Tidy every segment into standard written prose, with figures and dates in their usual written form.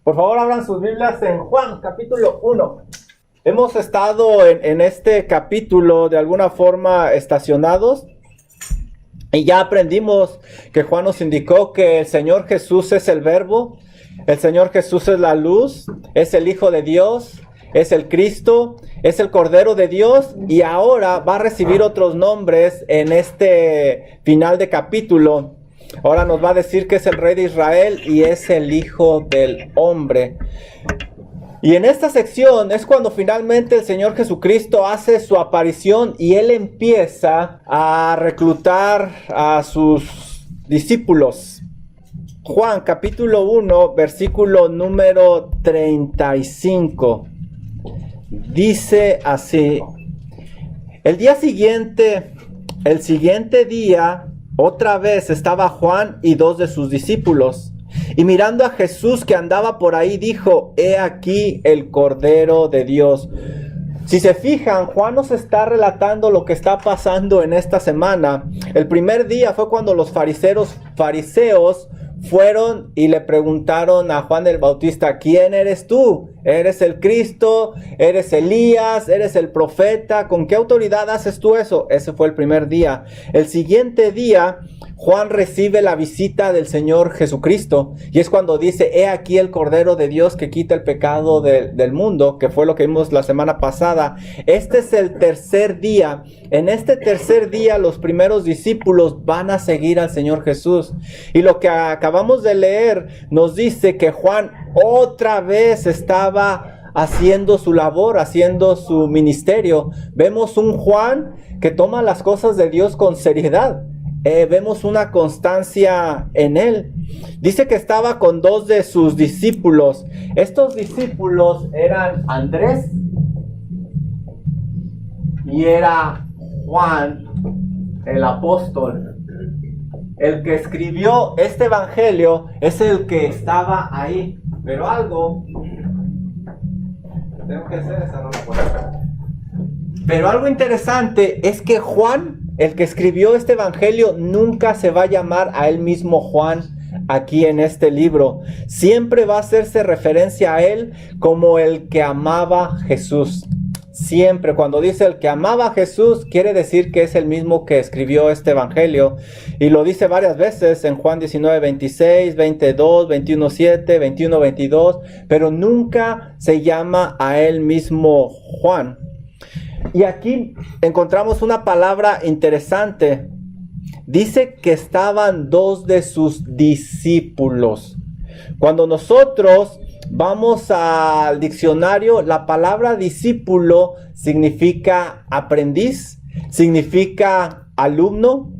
Por favor, abran sus Biblias en Juan, capítulo 1. Hemos estado en este capítulo de alguna forma estacionados y ya aprendimos que Juan nos indicó que el Señor Jesús es el Verbo, el Señor Jesús es la luz, es el Hijo de Dios, es el Cristo, es el Cordero de Dios, y ahora va a recibir otros nombres en este final de capítulo. Ahora nos va a decir que es el Rey de Israel y es el Hijo del Hombre. Y en esta sección es cuando finalmente el Señor Jesucristo hace su aparición y Él empieza a reclutar a sus discípulos. Juan capítulo 1, versículo número 35. Dice así: el siguiente día, otra vez estaba Juan y 2 de sus discípulos, y mirando a Jesús que andaba por ahí, dijo: he aquí el Cordero de Dios. Si se fijan, Juan nos está relatando lo que está pasando en esta semana. El primer día fue cuando los fariseos fueron y le preguntaron a Juan el Bautista: ¿quién eres tú? ¿Eres el Cristo? ¿Eres Elías? ¿Eres el profeta? ¿Con qué autoridad haces tú eso? Ese fue el primer día. El siguiente día, Juan recibe la visita del Señor Jesucristo, y es cuando dice: he aquí el Cordero de Dios que quita el pecado del mundo, que fue lo que vimos la semana pasada. Este es el tercer día. En este tercer día los primeros discípulos van a seguir al Señor Jesús. Y lo que acabamos de leer nos dice que Juan otra vez estaba haciendo su labor, haciendo su ministerio. Vemos un Juan que toma las cosas de Dios con seriedad. Vemos una constancia en él. Dice que estaba con 2 de sus discípulos. Estos discípulos eran Andrés y era Juan el apóstol. El que escribió este evangelio es el que estaba ahí. Pero algo tengo que hacer esa puerta. Pero algo interesante es que Juan, el que escribió este evangelio, nunca se va a llamar a él mismo Juan aquí en este libro. Siempre va a hacerse referencia a él como el que amaba a Jesús. Siempre, cuando dice el que amaba a Jesús, quiere decir que es el mismo que escribió este evangelio. Y lo dice varias veces en Juan 19, 26, 22, 21, 7, 21, 22. Pero nunca se llama a él mismo Juan. Y aquí encontramos una palabra interesante. Dice que estaban 2 de sus discípulos. Cuando nosotros vamos al diccionario, la palabra discípulo significa aprendiz, significa alumno,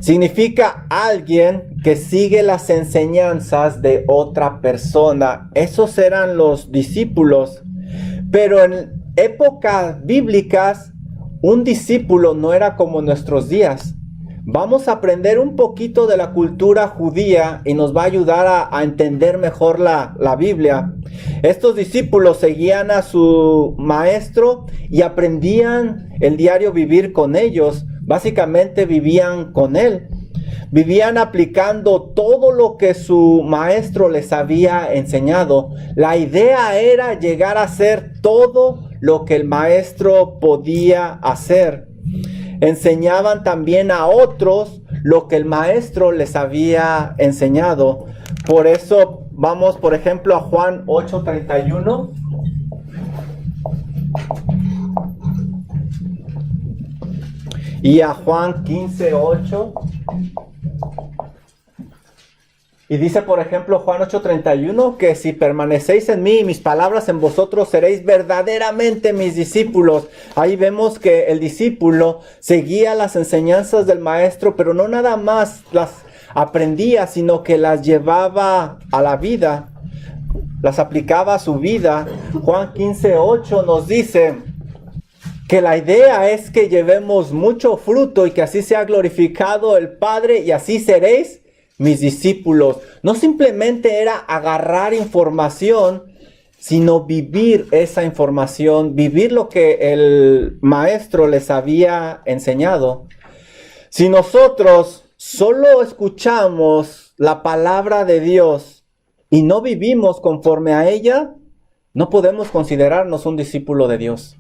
significa alguien que sigue las enseñanzas de otra persona. Esos eran los discípulos. Pero en épocas bíblicas, un discípulo no era como nuestros días. Vamos a aprender un poquito de la cultura judía y nos va a ayudar a entender mejor la Biblia. Estos discípulos seguían a su maestro y aprendían el diario vivir con ellos. Básicamente vivían con él. Vivían aplicando todo lo que su maestro les había enseñado. La idea era llegar a hacer todo lo que el maestro podía hacer. Enseñaban también a otros lo que el maestro les había enseñado. Por eso vamos, por ejemplo, a Juan 8:31. Y a Juan 15:8. Y dice, por ejemplo, Juan 8:31, que si permanecéis en mí y mis palabras en vosotros, seréis verdaderamente mis discípulos. Ahí vemos que el discípulo seguía las enseñanzas del maestro, pero no nada más las aprendía, sino que las llevaba a la vida, las aplicaba a su vida. Juan 15:8 nos dice que la idea es que llevemos mucho fruto y que así sea glorificado el Padre, y así seréis mis discípulos. No simplemente era agarrar información, sino vivir esa información, vivir lo que el maestro les había enseñado. Si nosotros solo escuchamos la palabra de Dios y no vivimos conforme a ella, no podemos considerarnos un discípulo de Dios.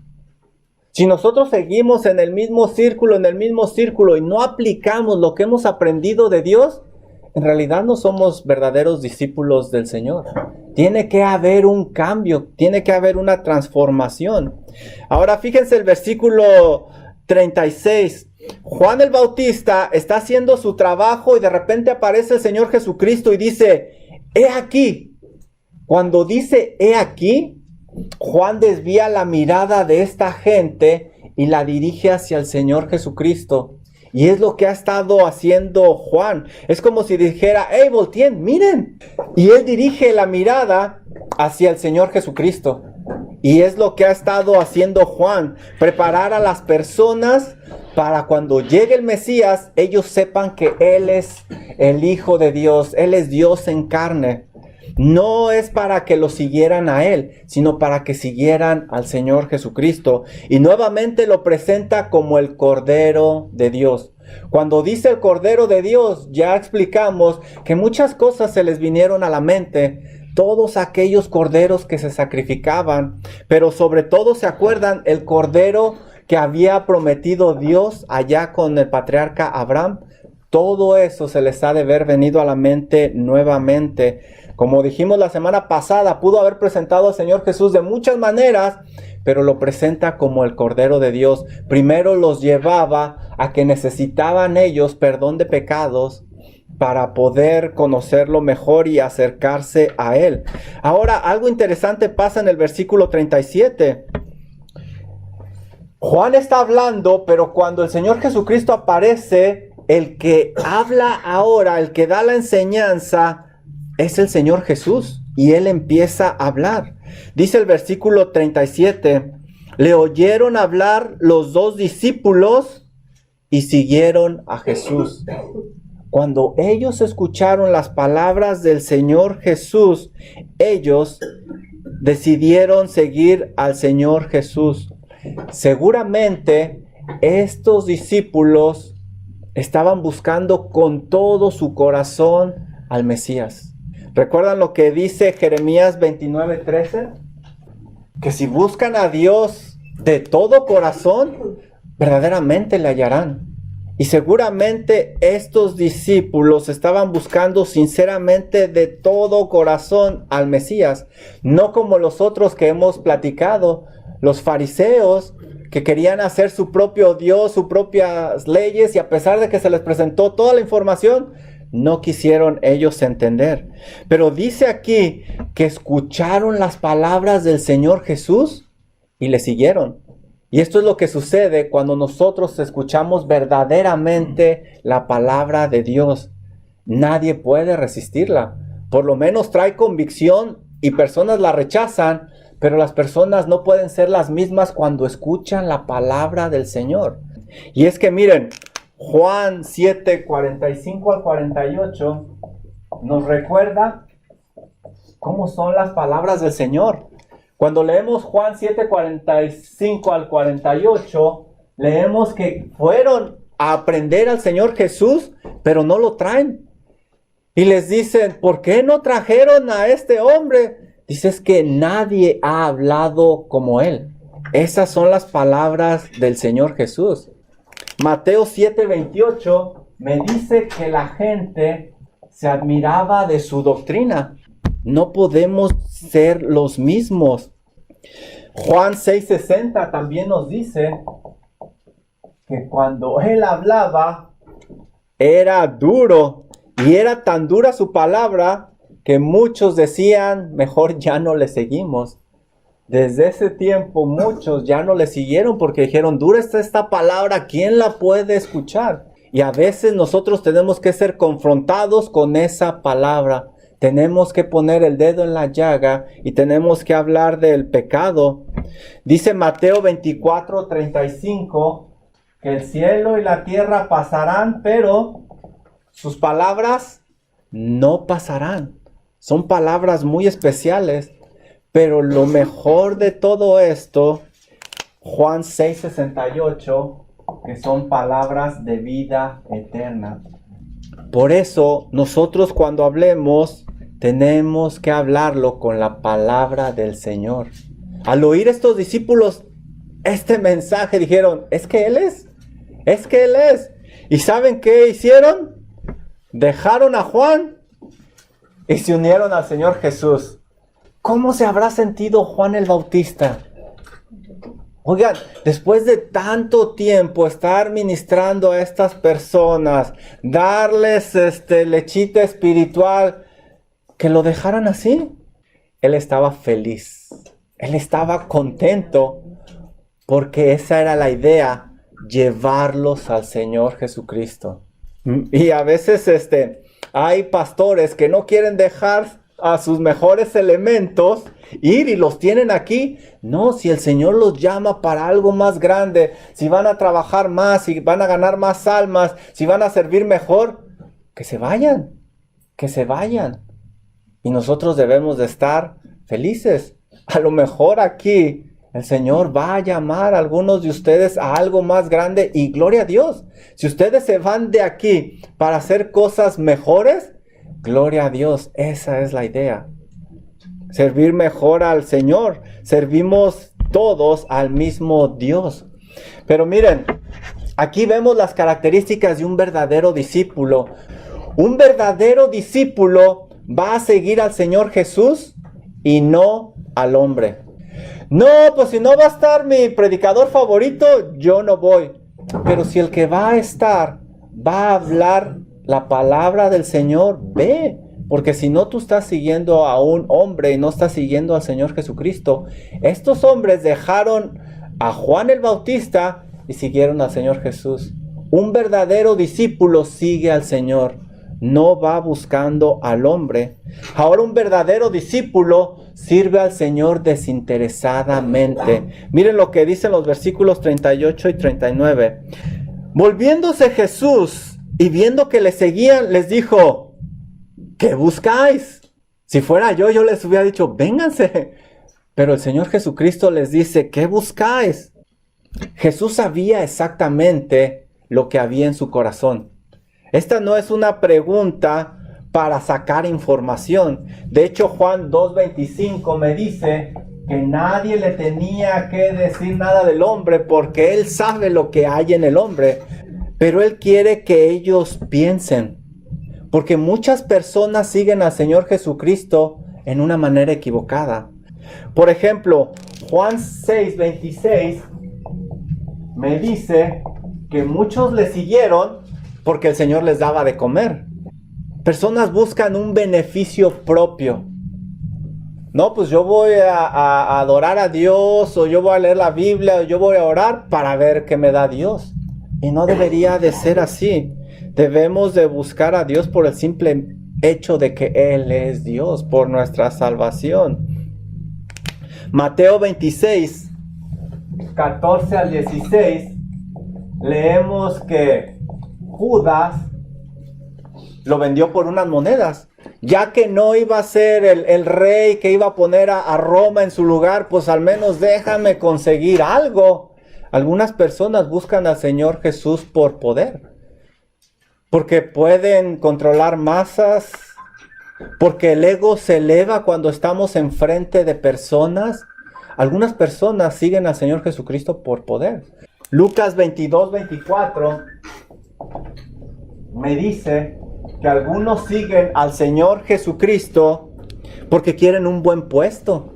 Si nosotros seguimos en el mismo círculo y no aplicamos lo que hemos aprendido de Dios, en realidad no somos verdaderos discípulos del Señor. Tiene que haber un cambio, tiene que haber una transformación. Ahora fíjense el versículo 36. Juan el Bautista está haciendo su trabajo y de repente aparece el Señor Jesucristo y dice, he aquí. Cuando dice he aquí, Juan desvía la mirada de esta gente y la dirige hacia el Señor Jesucristo. Y es lo que ha estado haciendo Juan. Es como si dijera, hey, volteen, miren. Y él dirige la mirada hacia el Señor Jesucristo. Y es lo que ha estado haciendo Juan. Preparar a las personas para cuando llegue el Mesías, ellos sepan que Él es el Hijo de Dios. Él es Dios en carne. No es para que lo siguieran a Él, sino para que siguieran al Señor Jesucristo. Y nuevamente lo presenta como el Cordero de Dios. Cuando dice el Cordero de Dios, ya explicamos que muchas cosas se les vinieron a la mente. Todos aquellos corderos que se sacrificaban, pero sobre todo se acuerdan el Cordero que había prometido Dios allá con el patriarca Abraham. Todo eso se les ha de haber venido a la mente nuevamente. Como dijimos la semana pasada, pudo haber presentado al Señor Jesús de muchas maneras, pero lo presenta como el Cordero de Dios. Primero los llevaba a que necesitaban ellos perdón de pecados para poder conocerlo mejor y acercarse a Él. Ahora, algo interesante pasa en el versículo 37. Juan está hablando, pero cuando el Señor Jesucristo aparece, el que habla ahora, el que da la enseñanza, es el Señor Jesús. Y Él empieza a hablar. Dice el versículo 37, le oyeron hablar los dos discípulos y siguieron a Jesús. Cuando ellos escucharon las palabras del Señor Jesús, ellos decidieron seguir al Señor Jesús. Seguramente estos discípulos estaban buscando con todo su corazón al Mesías. ¿Recuerdan lo que dice Jeremías 29:13? Que si buscan a Dios de todo corazón, verdaderamente le hallarán. Y seguramente estos discípulos estaban buscando sinceramente de todo corazón al Mesías. No como los otros que hemos platicado, los fariseos que querían hacer su propio Dios, sus propias leyes, y a pesar de que se les presentó toda la información, no quisieron ellos entender. Pero dice aquí que escucharon las palabras del Señor Jesús y le siguieron. Y esto es lo que sucede cuando nosotros escuchamos verdaderamente la palabra de Dios. Nadie puede resistirla. Por lo menos trae convicción y personas la rechazan, pero las personas no pueden ser las mismas cuando escuchan la palabra del Señor. Y es que miren, Juan 7, 45 al 48 nos recuerda cómo son las palabras del Señor. Cuando leemos Juan 7, 45 al 48, leemos que fueron a aprender al Señor Jesús, pero no lo traen. Y les dicen, ¿por qué no trajeron a este hombre? Dices que nadie ha hablado como él. Esas son las palabras del Señor Jesús. Mateo 7, 28 me dice que la gente se admiraba de su doctrina. No podemos ser los mismos. Juan 6:60 también nos dice que cuando Él hablaba era duro, y era tan dura su palabra que muchos decían, mejor ya no le seguimos. Desde ese tiempo muchos ya no le siguieron porque dijeron, dura está esta palabra, ¿quién la puede escuchar? Y a veces nosotros tenemos que ser confrontados con esa palabra. Tenemos que poner el dedo en la llaga y tenemos que hablar del pecado. Dice Mateo 24, 35, que el cielo y la tierra pasarán, pero sus palabras no pasarán. Son palabras muy especiales, pero lo mejor de todo esto, Juan 6, 68, que son palabras de vida eterna. Por eso nosotros cuando hablemos, tenemos que hablarlo con la palabra del Señor. Al oír estos discípulos este mensaje dijeron, es que Él es. ¿Y saben qué hicieron? Dejaron a Juan y se unieron al Señor Jesús. ¿Cómo se habrá sentido Juan el Bautista? Oigan, después de tanto tiempo estar ministrando a estas personas, darles lechita espiritual, que lo dejaran así. Él estaba feliz, él estaba contento, porque esa era la idea, llevarlos al Señor Jesucristo. Y a veces hay pastores que no quieren dejar a sus mejores elementos ir y los tienen aquí. No, si el Señor los llama para algo más grande, si van a trabajar más, si van a ganar más almas, si van a servir mejor, que se vayan. Y nosotros debemos de estar felices. A lo mejor aquí el Señor va a llamar a algunos de ustedes a algo más grande y gloria a Dios. Si ustedes se van de aquí para hacer cosas mejores, gloria a Dios, esa es la idea. Servir mejor al Señor. Servimos todos al mismo Dios. Pero miren, aquí vemos las características de un verdadero discípulo. Un verdadero discípulo va a seguir al Señor Jesús y no al hombre. No, pues si no va a estar mi predicador favorito, yo no voy. Pero si el que va a estar, va a hablar la palabra del Señor, ve. Porque si no, tú estás siguiendo a un hombre y no estás siguiendo al Señor Jesucristo. Estos hombres dejaron a Juan el Bautista y siguieron al Señor Jesús. Un verdadero discípulo sigue al Señor, no va buscando al hombre. Ahora un verdadero discípulo sirve al Señor desinteresadamente. Miren lo que dicen los versículos 38 y 39. Volviéndose Jesús y viendo que le seguían, les dijo, ¿qué buscáis? Si fuera yo les hubiera dicho, vénganse. Pero el Señor Jesucristo les dice, ¿qué buscáis? Jesús sabía exactamente lo que había en su corazón. Esta no es una pregunta para sacar información. De hecho, Juan 2:25 me dice que nadie le tenía que decir nada del hombre porque Él sabe lo que hay en el hombre. Pero Él quiere que ellos piensen. Porque muchas personas siguen al Señor Jesucristo en una manera equivocada. Por ejemplo, Juan 6:26 me dice que muchos le siguieron porque el Señor les daba de comer. Personas buscan un beneficio propio. No, pues yo voy a adorar a Dios, o yo voy a leer la Biblia, o yo voy a orar para ver qué me da Dios. Y no debería de ser así. Debemos de buscar a Dios por el simple hecho de que Él es Dios, por nuestra salvación. Mateo 26, 14 al 16, leemos que Judas lo vendió por unas monedas. Ya que no iba a ser el rey que iba a poner a Roma en su lugar, pues al menos déjame conseguir algo. Algunas personas buscan al Señor Jesús por poder. Porque pueden controlar masas. Porque el ego se eleva cuando estamos enfrente de personas. Algunas personas siguen al Señor Jesucristo por poder. Lucas 22:24 me dice que algunos siguen al Señor Jesucristo porque quieren un buen puesto.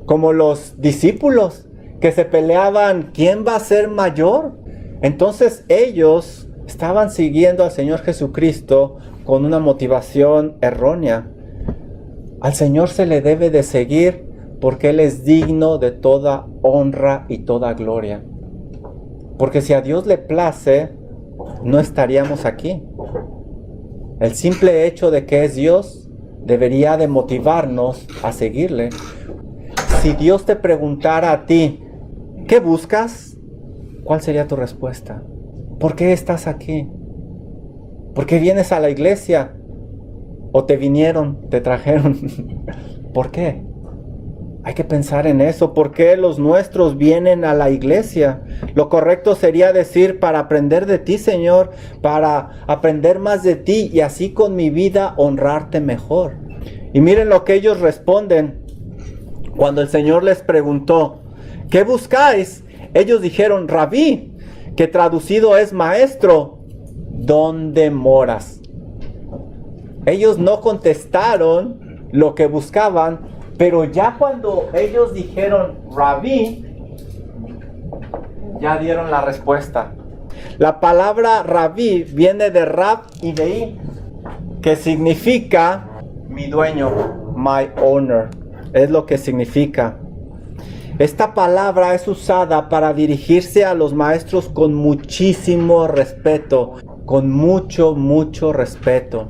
Como los discípulos que se peleaban quién va a ser mayor. Entonces ellos estaban siguiendo al Señor Jesucristo con una motivación errónea. Al Señor se le debe de seguir porque Él es digno de toda honra y toda gloria. Porque si a Dios le place, no estaríamos aquí. El simple hecho de que es Dios debería de motivarnos a seguirle. Si Dios te preguntara a ti, ¿qué buscas? ¿Cuál sería tu respuesta? ¿Por qué estás aquí? ¿Por qué vienes a la iglesia? ¿O te vinieron, te trajeron? ¿Por qué? Hay que pensar en eso. ¿Por qué los nuestros vienen a la iglesia? Lo correcto sería decir, para aprender de ti, Señor, para aprender más de ti y así con mi vida honrarte mejor. Y miren lo que ellos responden cuando el Señor les preguntó, ¿qué buscáis? Ellos dijeron, Rabí, que traducido es maestro, ¿dónde moras? Ellos no contestaron lo que buscaban, pero ya cuando ellos dijeron Rabí, ya dieron la respuesta. La palabra Rabí viene de Rab y de I, que significa mi dueño, my owner, es lo que significa. Esta palabra es usada para dirigirse a los maestros con muchísimo respeto, con mucho respeto.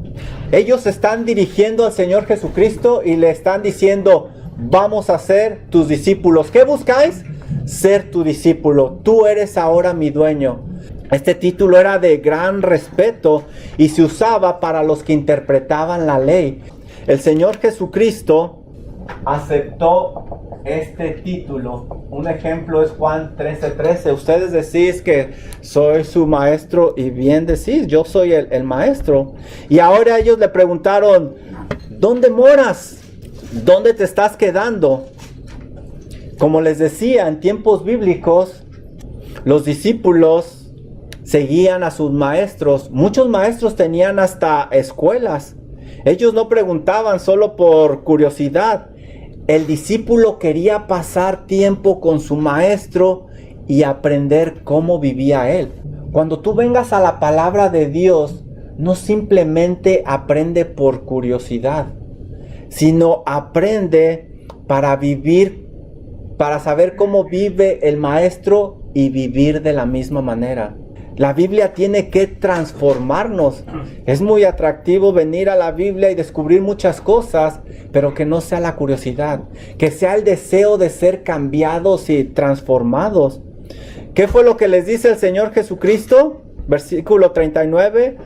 Ellos están dirigiendo al Señor Jesucristo y le están diciendo, vamos a ser tus discípulos. ¿Qué buscáis? Ser tu discípulo. Tú eres ahora mi dueño. Este título era de gran respeto y se usaba para los que interpretaban la ley. El Señor Jesucristo aceptó este título. Un ejemplo es Juan 13:13. Ustedes decís que soy su maestro y bien decís, yo soy el maestro. Y ahora ellos le preguntaron, ¿dónde moras? ¿Dónde te estás quedando? Como les decía, en tiempos bíblicos, los discípulos seguían a sus maestros. Muchos maestros tenían hasta escuelas. Ellos no preguntaban solo por curiosidad. El discípulo quería pasar tiempo con su maestro y aprender cómo vivía él. Cuando tú vengas a la palabra de Dios, no simplemente aprende por curiosidad, sino aprende para vivir, para saber cómo vive el maestro y vivir de la misma manera. La Biblia tiene que transformarnos. Es muy atractivo venir a la Biblia y descubrir muchas cosas, pero que no sea la curiosidad, que sea el deseo de ser cambiados y transformados. ¿Qué fue lo que les dice el Señor Jesucristo? Versículo 39.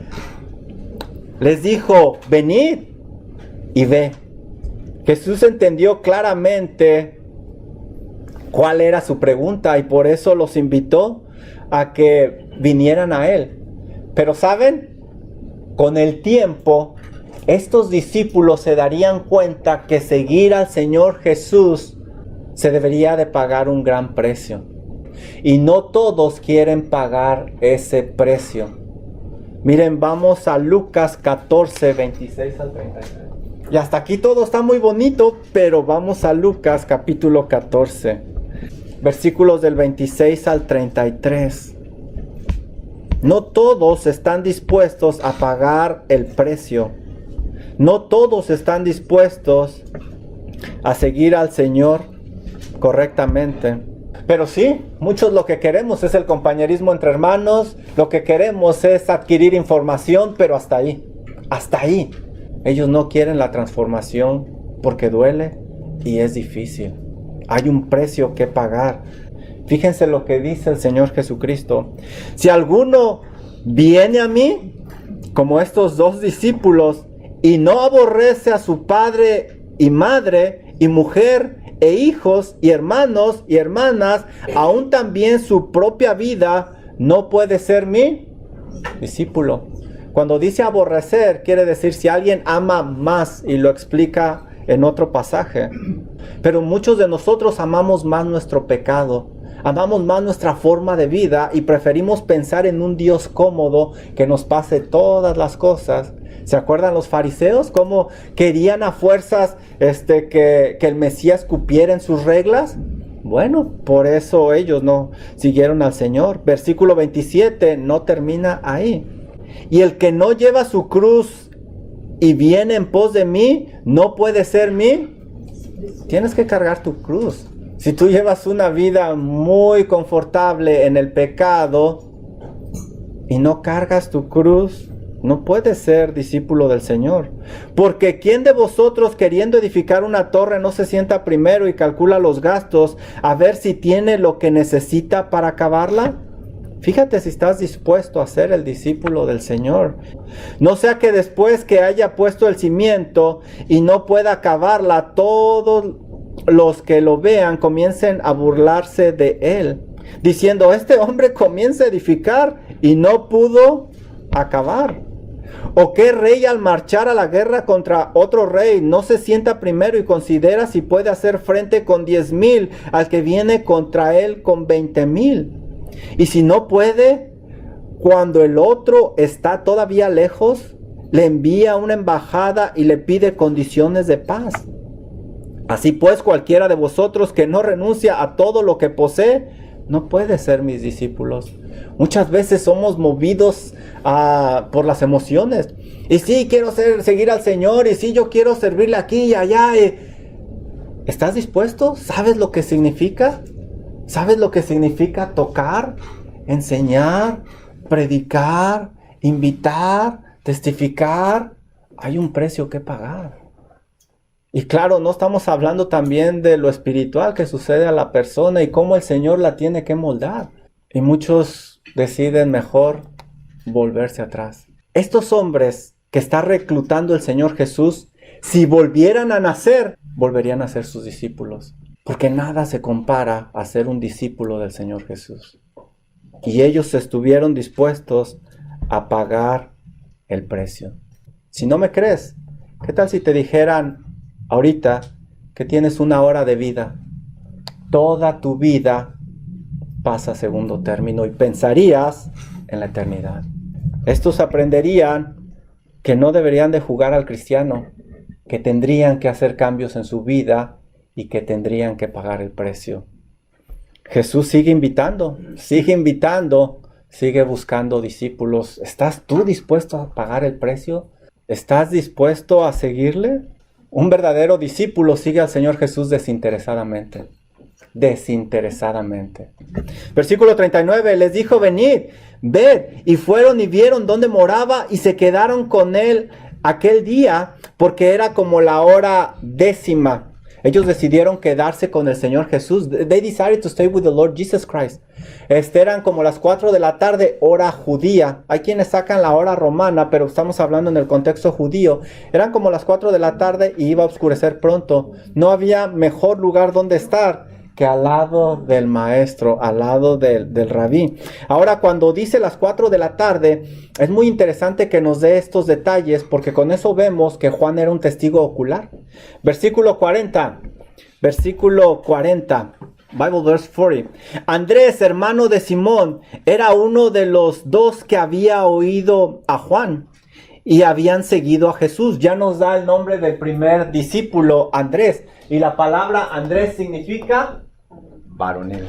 Les dijo, venid y ve. Jesús entendió claramente cuál era su pregunta y por eso los invitó a que vinieran a él. Pero ¿saben? Con el tiempo, estos discípulos se darían cuenta que seguir al Señor Jesús se debería de pagar un gran precio. Y no todos quieren pagar ese precio. Miren, vamos a Lucas 14, 26 al 33. Y hasta aquí todo está muy bonito, pero vamos a Lucas capítulo 14, versículos del 26 al 33. No todos están dispuestos a pagar el precio. No todos están dispuestos a seguir al Señor correctamente. Pero sí, muchos lo que queremos es el compañerismo entre hermanos. Lo que queremos es adquirir información, pero hasta ahí. Hasta ahí. Ellos no quieren la transformación porque duele y es difícil. Hay un precio que pagar. Fíjense lo que dice el Señor Jesucristo. Si alguno viene a mí, como estos dos discípulos, y no aborrece a su padre y madre y mujer e hijos y hermanos y hermanas, aún también su propia vida, no puede ser mi discípulo. Cuando dice aborrecer, quiere decir si alguien ama más, y lo explica en otro pasaje. Pero muchos de nosotros amamos más nuestro pecado, amamos más nuestra forma de vida y preferimos pensar en un Dios cómodo que nos pase todas las cosas. ¿Se acuerdan los fariseos? ¿Cómo querían a fuerzas que el Mesías cupiera en sus reglas? Bueno, por eso ellos no siguieron al Señor. Versículo 27 no termina ahí. Y el que no lleva su cruz y viene en pos de mí, no puede ser mí. Tienes que cargar tu cruz. Si tú llevas una vida muy confortable en el pecado y no cargas tu cruz, no puedes ser discípulo del Señor. Porque ¿quién de vosotros, queriendo edificar una torre, no se sienta primero y calcula los gastos a ver si tiene lo que necesita para acabarla? Fíjate si estás dispuesto a ser el discípulo del Señor. No sea que después que haya puesto el cimiento y no pueda acabarla, todos los que lo vean comiencen a burlarse de él, diciendo, este hombre comienza a edificar y no pudo acabar. ¿O qué rey al marchar a la guerra contra otro rey no se sienta primero y considera si puede hacer frente con 10,000 al que viene contra él con 20,000? Y si no puede, cuando el otro está todavía lejos, le envía una embajada y le pide condiciones de paz. Así pues, cualquiera de vosotros que no renuncia a todo lo que posee, no puede ser mis discípulos. Muchas veces somos movidos por las emociones. Y sí, quiero seguir al Señor. Y sí, yo quiero servirle aquí y allá. ¿Estás dispuesto? ¿Sabes lo que significa? ¿Sabes lo que significa tocar, enseñar, predicar, invitar, testificar? Hay un precio que pagar. Y claro, no estamos hablando también de lo espiritual que sucede a la persona y cómo el Señor la tiene que moldar. Y muchos deciden mejor volverse atrás. Estos hombres que está reclutando el Señor Jesús, si volvieran a nacer, volverían a ser sus discípulos. Porque nada se compara a ser un discípulo del Señor Jesús. Y ellos estuvieron dispuestos a pagar el precio. Si no me crees, ¿qué tal si te dijeran ahorita que tienes 1 hora de vida? Toda tu vida pasa a segundo término y pensarías en la eternidad. Estos aprenderían que no deberían de jugar al cristiano, que tendrían que hacer cambios en su vida y que tendrían que pagar el precio. Jesús sigue invitando, sigue buscando discípulos. ¿Estás tú dispuesto a pagar el precio? ¿Estás dispuesto a seguirle? Un verdadero discípulo sigue al Señor Jesús desinteresadamente. Versículo 39, les dijo: venid, ved. Y fueron y vieron dónde moraba y se quedaron con él aquel día, porque era como la hora 10. Ellos decidieron quedarse con el Señor Jesús. They decided to stay with the Lord Jesus Christ. Eran como las 4 de la tarde, hora judía. Hay quienes sacan la hora romana, pero estamos hablando en el contexto judío. Eran como las 4 de la tarde y iba a oscurecer pronto. No había mejor lugar donde estar que al lado del maestro, al lado del rabí. Ahora, cuando dice las 4 de la tarde, es muy interesante que nos dé estos detalles, porque con eso vemos que Juan era un testigo ocular. Versículo 40, Bible verse 40. Andrés, hermano de Simón, era uno de los 2 que había oído a Juan y habían seguido a Jesús. Ya nos da el nombre del primer discípulo, Andrés. Y la palabra Andrés significa varonil.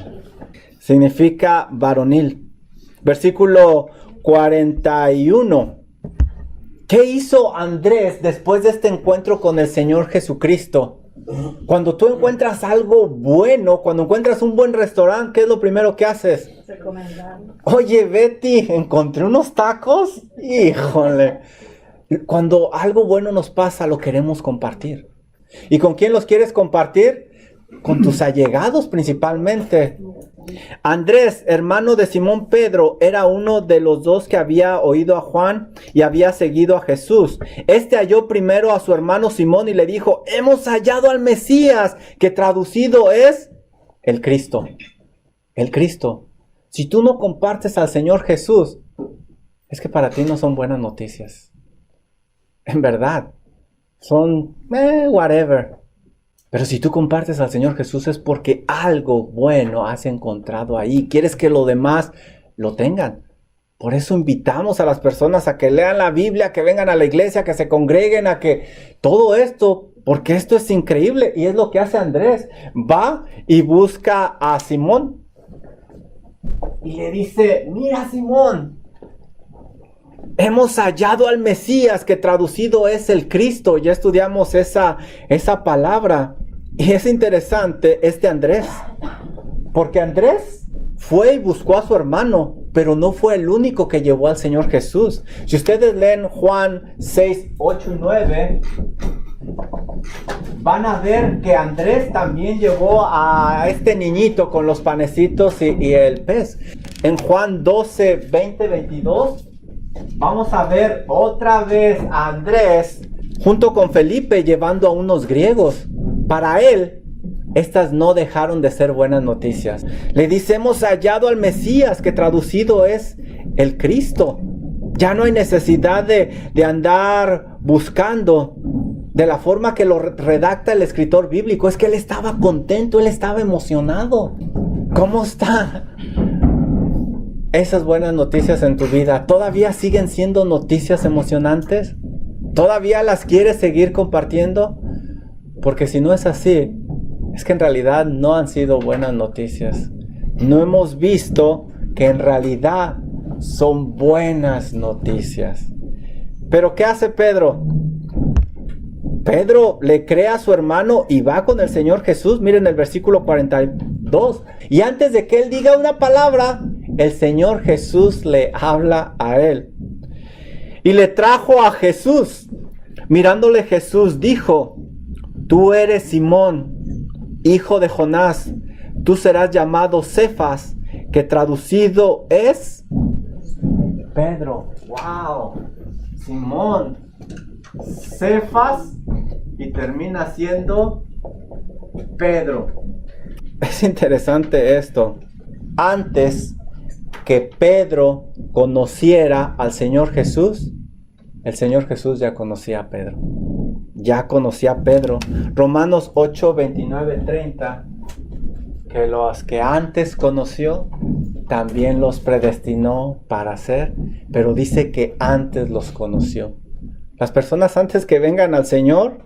Versículo 41. ¿Qué hizo Andrés después de este encuentro con el Señor Jesucristo? Cuando tú encuentras algo bueno, cuando encuentras un buen restaurante, ¿qué es lo primero que haces? Recomendarlo. Oye, Betty, encontré unos tacos. Híjole. Cuando algo bueno nos pasa, lo queremos compartir. ¿Y con quién los quieres compartir? Con tus allegados principalmente. Andrés, hermano de Simón Pedro, era uno de los 2 que había oído a Juan y había seguido a Jesús. Este halló primero a su hermano Simón y le dijo: hemos hallado al Mesías, que traducido es el Cristo. El Cristo. Si tú no compartes al Señor Jesús, es que para ti no son buenas noticias. En verdad, son whatever. Pero si tú compartes al Señor Jesús es porque algo bueno has encontrado ahí. Quieres que lo demás lo tengan. Por eso invitamos a las personas a que lean la Biblia, que vengan a la iglesia, que se congreguen, a que todo esto, porque esto es increíble. Y es lo que hace Andrés. Va y busca a Simón. Y le dice: mira, Simón, hemos hallado al Mesías, que traducido es el Cristo. Ya estudiamos esa palabra. Y es interesante Andrés, porque Andrés fue y buscó a su hermano, pero no fue el único que llevó al Señor Jesús. Si ustedes leen Juan 6, 8 y 9, van a ver que Andrés también llevó a este niñito con los panecitos y el pez. En Juan 12, 20, 22, vamos a ver otra vez a Andrés junto con Felipe llevando a unos griegos. Para él, estas no dejaron de ser buenas noticias. Le dice: hemos hallado al Mesías, que traducido es el Cristo. Ya no hay necesidad de andar buscando de la forma que lo redacta el escritor bíblico. Es que él estaba contento, él estaba emocionado. ¿Cómo está? Esas buenas noticias en tu vida, ¿todavía siguen siendo noticias emocionantes? ¿Todavía las quieres seguir compartiendo? Porque si no es así, es que en realidad no han sido buenas noticias. No hemos visto que en realidad son buenas noticias. Pero ¿qué hace Pedro? Pedro le cree a su hermano y va con el Señor Jesús. Miren el versículo 42. Y antes de que él diga una palabra, el Señor Jesús le habla a él. Y le trajo a Jesús. Mirándole Jesús dijo: tú eres Simón, hijo de Jonás. Tú serás llamado Cefas, que traducido es Pedro. ¡Wow! Simón, Cefas, y termina siendo Pedro. Es interesante esto. Antes que Pedro conociera al Señor Jesús, el Señor Jesús ya conocía a Pedro. Ya conocía a Pedro. Romanos 8, 29, 30. Que los que antes conoció, también los predestinó para ser. Pero dice que antes los conoció. Las personas antes que vengan al Señor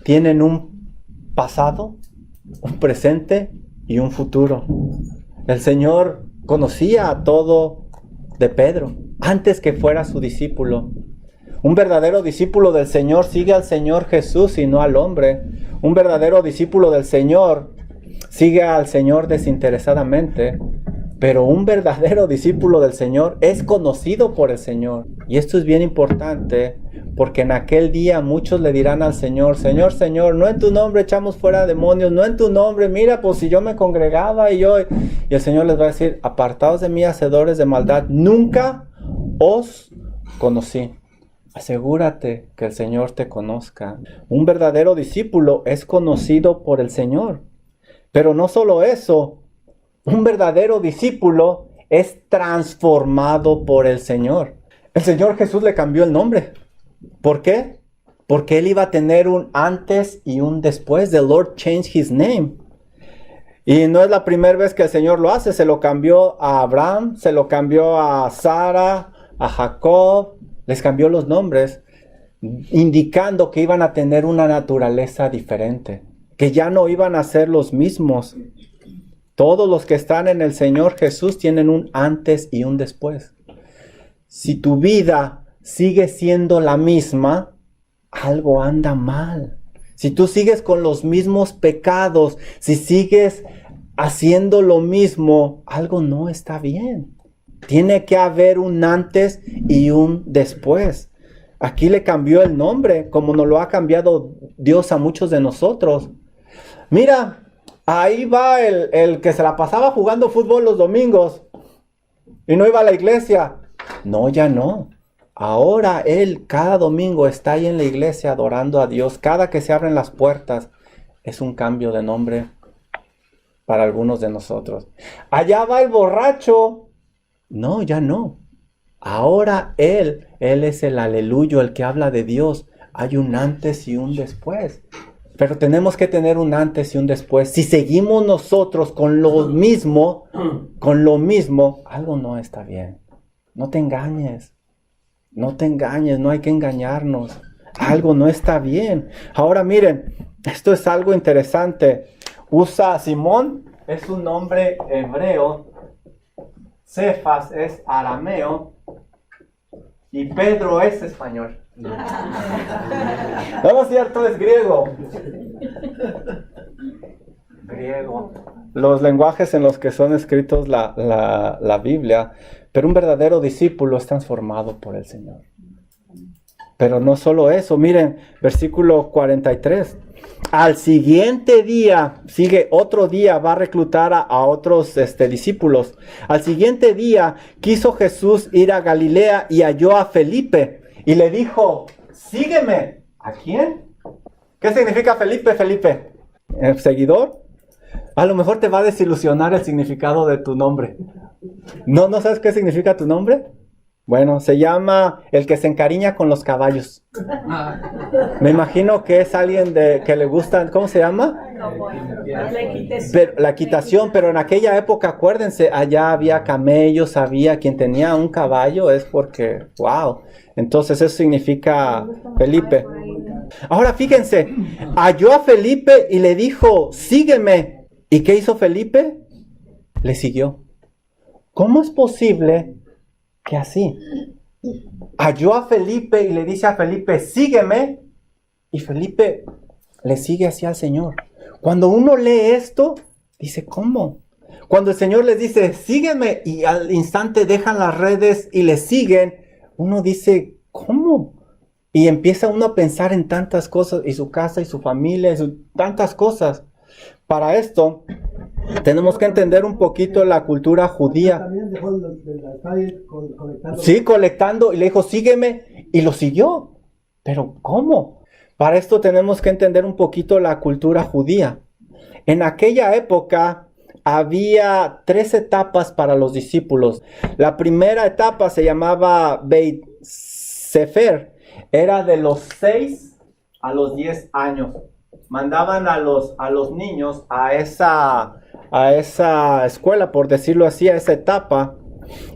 tienen un pasado, un presente y un futuro. El Señor conocía a todo de Pedro antes que fuera su discípulo. Un verdadero discípulo del Señor sigue al Señor Jesús y no al hombre. Un verdadero discípulo del Señor sigue al Señor desinteresadamente. Pero un verdadero discípulo del Señor es conocido por el Señor. Y esto es bien importante, porque en aquel día muchos le dirán al Señor: Señor, Señor, no en tu nombre echamos fuera demonios, no en tu nombre, mira, pues si yo me congregaba y yo... Y el Señor les va a decir: apartaos de mí, hacedores de maldad, nunca os conocí. Asegúrate que el Señor te conozca. Un verdadero discípulo es conocido por el Señor. Pero no solo eso. Un verdadero discípulo es transformado por el Señor. El Señor Jesús le cambió el nombre. ¿Por qué? Porque él iba a tener un antes y un después. The Lord changed his name. Y no es la primera vez que el Señor lo hace. Se lo cambió a Abraham, se lo cambió a Sara, a Jacob. Les cambió los nombres, indicando que iban a tener una naturaleza diferente. Que ya no iban a ser los mismos. Todos los que están en el Señor Jesús tienen un antes y un después. Si tu vida sigue siendo la misma, algo anda mal. Si tú sigues con los mismos pecados, si sigues haciendo lo mismo, algo no está bien. Tiene que haber un antes y un después. Aquí le cambió el nombre, como nos lo ha cambiado Dios a muchos de nosotros. Mira, ahí va el que se la pasaba jugando fútbol los domingos y no iba a la iglesia. No, ya no. Ahora él cada domingo está ahí en la iglesia adorando a Dios. Cada que se abren las puertas es un cambio de nombre para algunos de nosotros. Allá va el borracho. No, ya no. Ahora él es el aleluyo, el que habla de Dios. Hay un antes y un después. Pero tenemos que tener un antes y un después. Si seguimos nosotros con lo mismo, algo no está bien. No te engañes. No te engañes, no hay que engañarnos. Algo no está bien. Ahora miren, esto es algo interesante. Usa Simón, es un nombre hebreo. Cefas es arameo. Y Pedro es español. No es cierto, es griego. Griego. Los lenguajes en los que son escritos la Biblia. Pero un verdadero discípulo es transformado por el Señor. Pero no solo eso, miren, versículo 43. Al siguiente día, sigue otro día, va a reclutar a otros discípulos. Al siguiente día quiso Jesús ir a Galilea y halló a Felipe. Y le dijo: sígueme. ¿A quién? ¿Qué significa Felipe? ¿El seguidor? A lo mejor te va a desilusionar el significado de tu nombre. ¿No sabes qué significa tu nombre? Bueno, se llama el que se encariña con los caballos. Me imagino que es alguien que le gusta, ¿cómo se llama? La equitación, pero en aquella época, acuérdense, allá había camellos, había quien tenía un caballo, es porque, wow. Entonces eso significa Felipe. Ahora fíjense, halló a Felipe y le dijo, sígueme. ¿Y qué hizo Felipe? Le siguió. ¿Cómo es posible que así? Halló a Felipe y le dice a Felipe, sígueme. Y Felipe le sigue hacia el Señor. Cuando uno lee esto, dice, ¿cómo? Cuando el Señor les dice, sígueme, y al instante dejan las redes y le siguen, uno dice, ¿cómo? Y empieza uno a pensar en tantas cosas, y su casa, y su familia, tantas cosas. Para esto, tenemos que entender un poquito la cultura judía. También dejó la calle colectando. Sí, colectando, y le dijo, sígueme, y lo siguió. Pero, ¿cómo? Para esto tenemos que entender un poquito la cultura judía. En aquella época había 3 etapas para los discípulos. La primera etapa se llamaba Beit Sefer. Era de los 6 a los 10 años. Mandaban a los niños a esa escuela, por decirlo así, a esa etapa.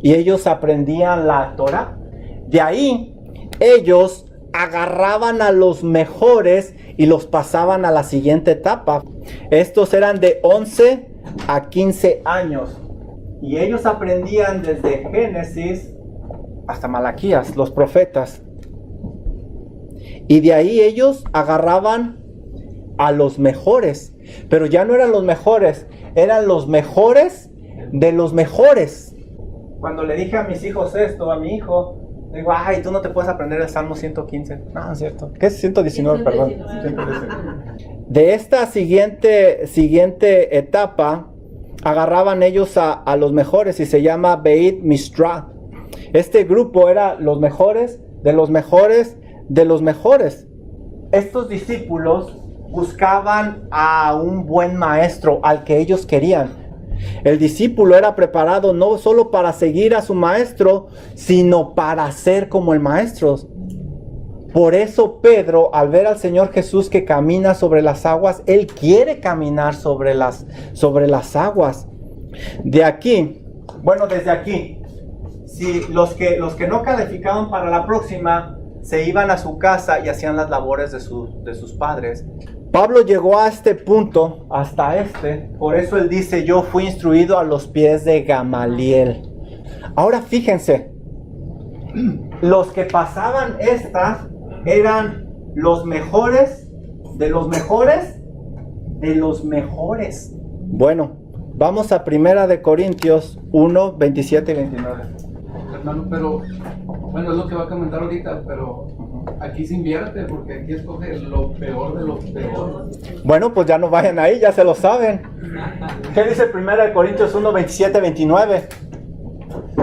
Y ellos aprendían la Torah. De ahí, ellos agarraban a los mejores y los pasaban a la siguiente etapa. Estos eran de 11 a 15 años. Y ellos aprendían desde Génesis hasta Malaquías, los profetas. Y de ahí ellos agarraban a los mejores. Pero ya no eran los mejores, eran los mejores de los mejores. Cuando le dije a mis hijos esto, a mi hijo, digo, ay, tú no te puedes aprender el Salmo 115. No, es cierto. ¿Qué es 119? Perdón. 119. De esta siguiente etapa, agarraban ellos a los mejores y se llama Beit Mistra. Este grupo era los mejores de los mejores de los mejores. Estos discípulos buscaban a un buen maestro, al que ellos querían. El discípulo era preparado no solo para seguir a su maestro, sino para ser como el maestro. Por eso Pedro, al ver al Señor Jesús que camina sobre las aguas, él quiere caminar sobre las aguas. De aquí, bueno, desde aquí, si los que no calificaban para la próxima, se iban a su casa y hacían las labores de sus padres. Pablo llegó a este punto, hasta por eso él dice, yo fui instruido a los pies de Gamaliel. Ahora fíjense, los que pasaban estas eran los mejores de los mejores de los mejores. Bueno, vamos a 1 Corintios 1, 27 y 29. Hermano, pero bueno, es lo que va a comentar ahorita, pero aquí se invierte porque aquí escoge lo peor de lo peor. Bueno, pues ya no vayan ahí, ya se lo saben. ¿Qué dice 1 Corintios 1, 27, 29?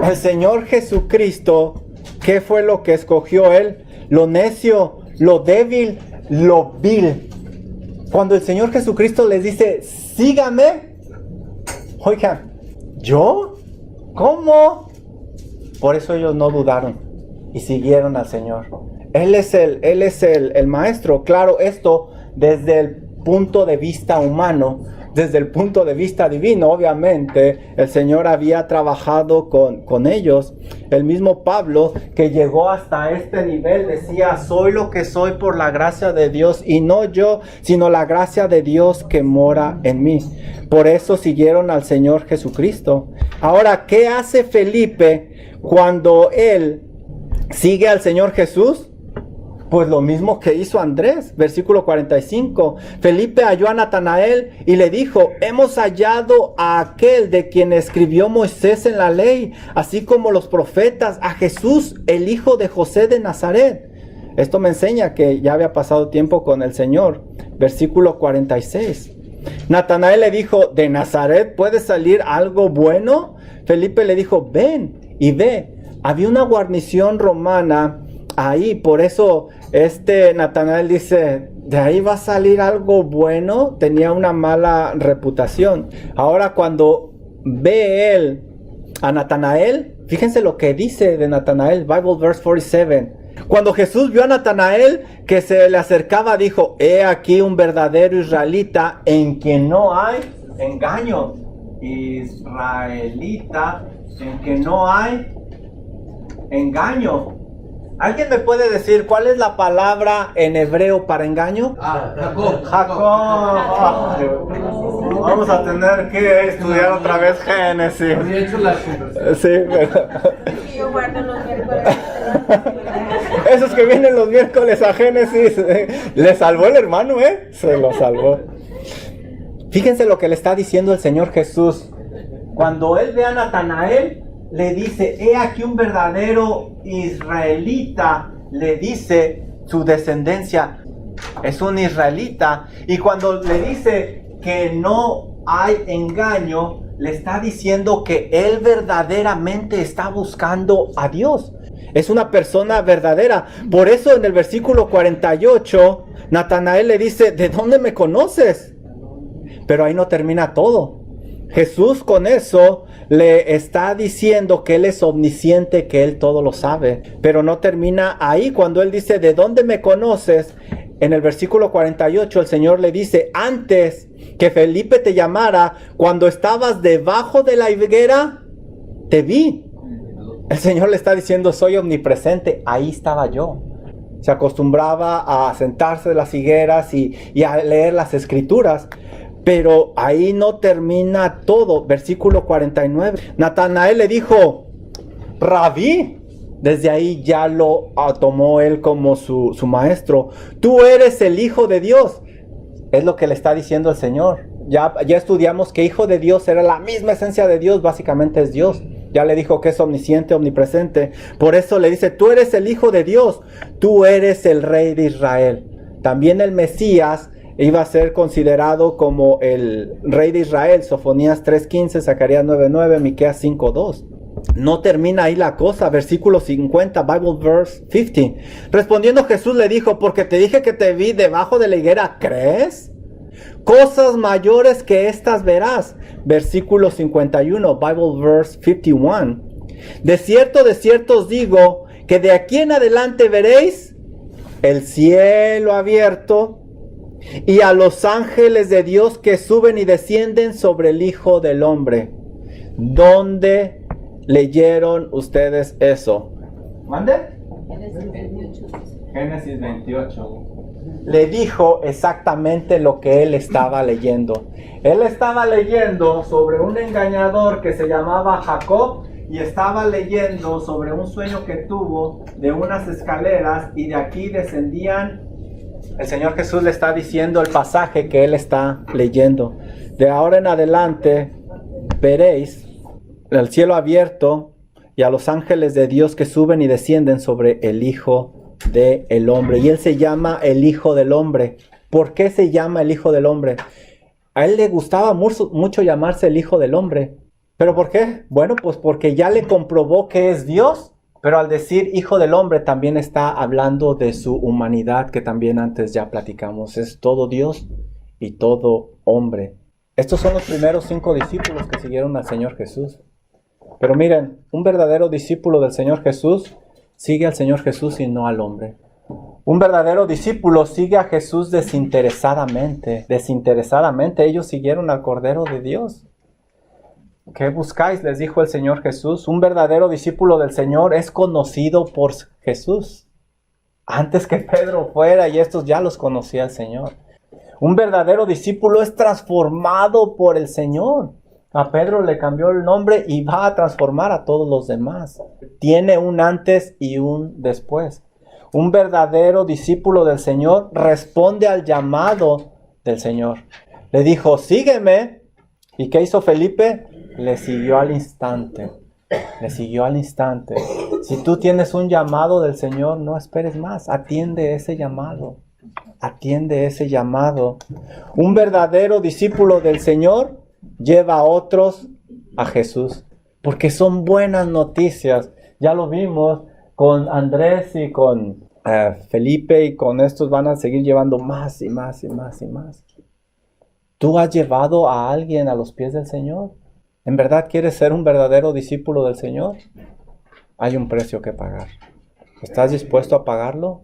El Señor Jesucristo, ¿qué fue lo que escogió Él? Lo necio, lo débil, lo vil. Cuando el Señor Jesucristo les dice, sígame, oigan, ¿yo? ¿Cómo? Por eso ellos no dudaron y siguieron al Señor. Él es el maestro. Claro, esto desde el punto de vista humano, desde el punto de vista divino, obviamente, el Señor había trabajado con ellos. El mismo Pablo, que llegó hasta este nivel, decía, soy lo que soy por la gracia de Dios, y no yo, sino la gracia de Dios que mora en mí. Por eso siguieron al Señor Jesucristo. Ahora, ¿qué hace Felipe cuando él sigue al Señor Jesús? Pues lo mismo que hizo Andrés, versículo 45. Felipe halló a Natanael y le dijo, hemos hallado a aquel de quien escribió Moisés en la ley, así como los profetas, a Jesús, el hijo de José de Nazaret. Esto me enseña que ya había pasado tiempo con el Señor. Versículo 46. Natanael le dijo, ¿de Nazaret puede salir algo bueno? Felipe le dijo, ven y ve. Había una guarnición romana ahí, por eso Natanael dice, ¿de ahí va a salir algo bueno? Tenía una mala reputación. Ahora cuando ve él a Natanael, Fíjense lo que dice de Natanael, Bible verse 47. Cuando Jesús vio a Natanael que se le acercaba, dijo: he aquí un verdadero israelita en quien no hay engaño. Israelita en que no hay engaño. ¿Alguien me puede decir cuál es la palabra en hebreo para engaño? Jacob. Jacob. Vamos a tener que estudiar otra vez Génesis. Había hecho la conversión. Sí, pero... Yo guardo los miércoles. Esos que vienen los miércoles a Génesis, le salvó el hermano, se lo salvó. Fíjense lo que le está diciendo el Señor Jesús. Cuando él ve a Natanael, le dice: he aquí un verdadero israelita. Le dice su descendencia es un israelita. Y cuando le dice que no hay engaño, le está diciendo que él verdaderamente está buscando a Dios. Es una persona verdadera. Por eso en el versículo 48, Natanael le dice: ¿de dónde me conoces? Pero ahí no termina todo. Jesús con eso le está diciendo que Él es omnisciente, que Él todo lo sabe. Pero no termina ahí. Cuando Él dice: ¿de dónde me conoces? En el versículo 48 el Señor le dice: antes que Felipe te llamara, cuando estabas debajo de la higuera, te vi. El Señor le está diciendo: soy omnipresente, ahí estaba yo. Se acostumbraba a sentarse de las higueras y a leer las escrituras. Pero ahí no termina todo. Versículo 49. Natanael le dijo: Rabí. Desde ahí ya lo tomó él como su maestro. Tú eres el Hijo de Dios. Es lo que le está diciendo el Señor. Ya estudiamos que Hijo de Dios era la misma esencia de Dios. Básicamente es Dios. Ya le dijo que es omnisciente, omnipresente. Por eso le dice: tú eres el Hijo de Dios. Tú eres el Rey de Israel. También el Mesías iba a ser considerado como el Rey de Israel. Sofonías 3:15, Zacarías 9:9, Miqueas 5:2. No termina ahí la cosa. Versículo 50, Bible verse 50. Respondiendo Jesús le dijo: porque te dije que te vi debajo de la higuera, ¿crees? Cosas mayores que estas verás. Versículo 51, Bible verse 51. De cierto os digo, que de aquí en adelante veréis el cielo abierto y a los ángeles de Dios que suben y descienden sobre el Hijo del Hombre. ¿Dónde leyeron ustedes eso? ¿Mande? Génesis 28. Génesis 28. Le dijo exactamente lo que él estaba leyendo. Él estaba leyendo sobre un engañador que se llamaba Jacob y estaba leyendo sobre un sueño que tuvo de unas escaleras y de aquí descendían. El Señor Jesús le está diciendo el pasaje que él está leyendo. De ahora en adelante veréis el cielo abierto y a los ángeles de Dios que suben y descienden sobre el Hijo del Hombre. Y él se llama el Hijo del Hombre. ¿Por qué se llama el Hijo del Hombre? A él le gustaba mucho llamarse el Hijo del Hombre. ¿Pero por qué? Bueno, pues porque ya le comprobó que es Dios. Pero al decir Hijo del Hombre también está hablando de su humanidad, que también antes ya platicamos. Es todo Dios y todo hombre. Estos son los primeros 5 discípulos que siguieron al Señor Jesús. Pero miren, un verdadero discípulo del Señor Jesús sigue al Señor Jesús y no al hombre. Un verdadero discípulo sigue a Jesús desinteresadamente. Desinteresadamente ellos siguieron al Cordero de Dios. ¿Qué buscáis?, les dijo el Señor Jesús. Un verdadero discípulo del Señor es conocido por Jesús. Antes que Pedro fuera, y estos ya los conocía el Señor. Un verdadero discípulo es transformado por el Señor. A Pedro le cambió el nombre y va a transformar a todos los demás. Tiene un antes y un después. Un verdadero discípulo del Señor responde al llamado del Señor. Le dijo: sígueme. ¿Y qué hizo Felipe? Le siguió al instante. Le siguió al instante. Si tú tienes un llamado del Señor, no esperes más. Atiende ese llamado. Atiende ese llamado. Un verdadero discípulo del Señor lleva a otros a Jesús. Porque son buenas noticias. Ya lo vimos con Andrés y con Felipe, y con estos van a seguir llevando más y más y más y más. ¿Tú has llevado a alguien a los pies del Señor? ¿En verdad quieres ser un verdadero discípulo del Señor? Hay un precio que pagar. ¿Estás dispuesto a pagarlo?